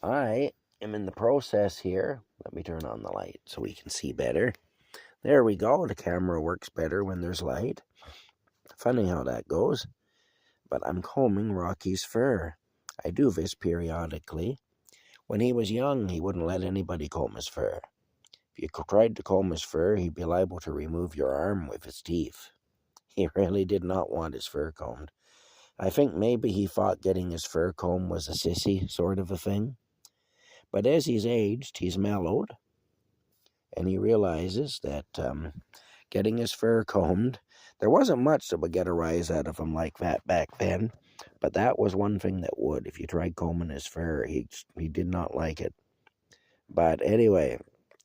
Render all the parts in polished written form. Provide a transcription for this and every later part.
I am in the process here. Let me turn on the light so we can see better. There we go. The camera works better when there's light. Funny how that goes. But I'm combing Rocky's fur. I do this periodically. When he was young, he wouldn't let anybody comb his fur. If you tried to comb his fur, he'd be liable to remove your arm with his teeth. He really did not want his fur combed. I think maybe he thought getting his fur combed was a sissy sort of a thing. But as he's aged, he's mellowed, and he realizes that getting his fur combed, there wasn't much that would get a rise out of him like that back then, but that was one thing that would. If you tried combing his fur, he did not like it. But anyway,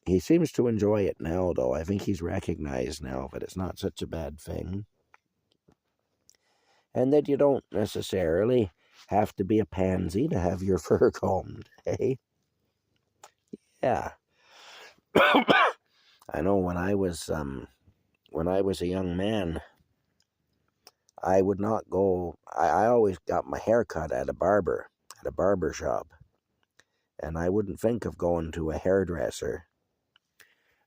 he seems to enjoy it now, though. I think he's recognized now that it's not such a bad thing, and that you don't necessarily have to be a pansy to have your fur combed, hey? Yeah. I know when I was a young man, I would not go. I always got my hair cut at a barber shop, and I wouldn't think of going to a hairdresser,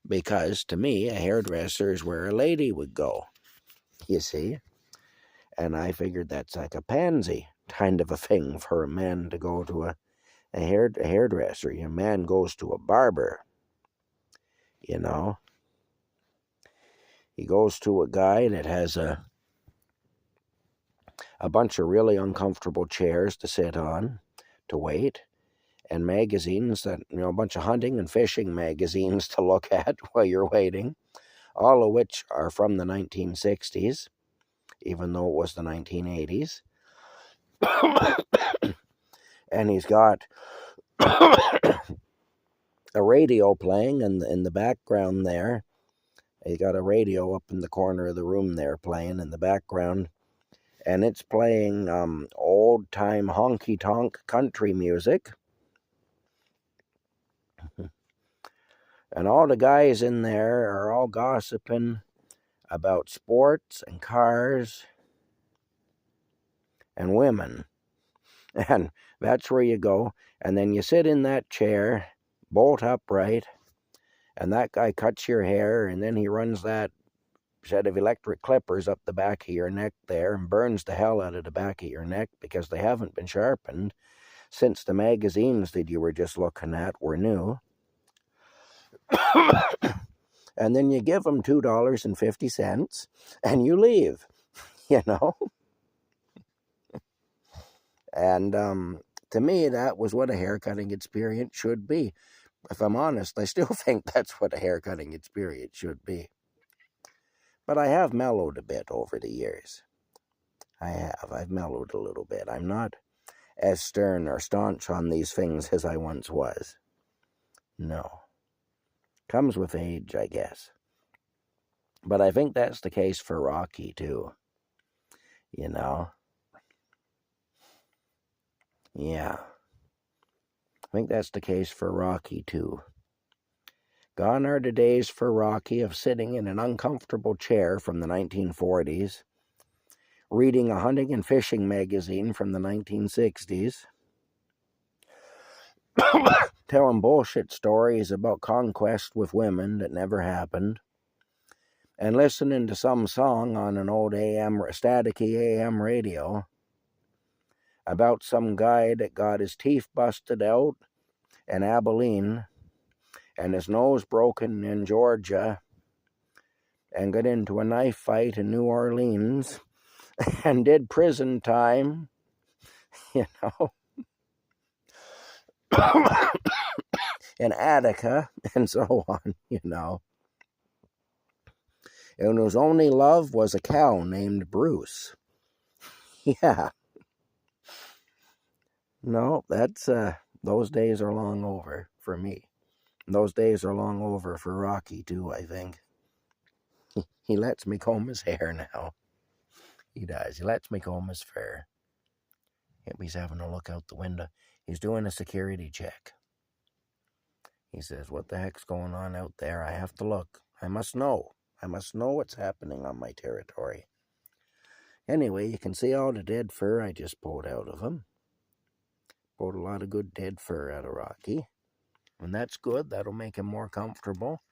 because to me a hairdresser is where a lady would go, you see. And I figured that's like a pansy kind of a thing for a man to go to a hairdresser. A man goes to a barber, you know. He goes to a guy that has a bunch of really uncomfortable chairs to sit on, to wait, and magazines that, a bunch of hunting and fishing magazines to look at while you're waiting, all of which are from the 1960s, even though it was the 1980s. And he's got a radio playing in the background there. He got a radio up in the corner of the room there playing in the background, and it's playing old-time honky-tonk country music. And all the guys in there are all gossiping about sports and cars and women. And that's where you go. And then you sit in that chair, bolt upright, and that guy cuts your hair, and then he runs that set of electric clippers up the back of your neck there and burns the hell out of the back of your neck, because they haven't been sharpened since the magazines that you were just looking at were new. And then you give them $2.50 and you leave, And to me, that was what a haircutting experience should be. If I'm honest, I still think that's what a haircutting experience should be. But I have mellowed a bit over the years. I've mellowed a little bit. I'm not as stern or staunch on these things as I once was. No. Comes with age, I guess. But I think that's the case for Rocky, too. Yeah. I think that's the case for Rocky, too. Gone are the days for Rocky of sitting in an uncomfortable chair from the 1940s, reading a hunting and fishing magazine from the 1960s, telling bullshit stories about conquest with women that never happened, and listening to some song on an old staticky AM radio about some guy that got his teeth busted out in Abilene and his nose broken in Georgia and got into a knife fight in New Orleans and did prison time, in Attica and so on, And his only love was a cow named Bruce. Yeah. No, that's, those days are long over for me. Those days are long over for Rocky, too, I think. He lets me comb his hair now. He does. He lets me comb his fur. He's having a look out the window. He's doing a security check. He says, what the heck's going on out there? I have to look. I must know. I must know what's happening on my territory. Anyway, you can see all the dead fur I just pulled out of him. Got a lot of good dead fur out of Rocky. And that's good. That'll make him more comfortable.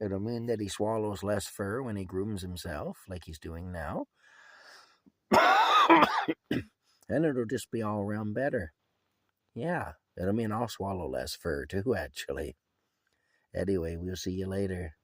It'll mean that he swallows less fur when he grooms himself, like he's doing now. And it'll just be all around better. Yeah, it'll mean I'll swallow less fur too, actually. Anyway, we'll see you later.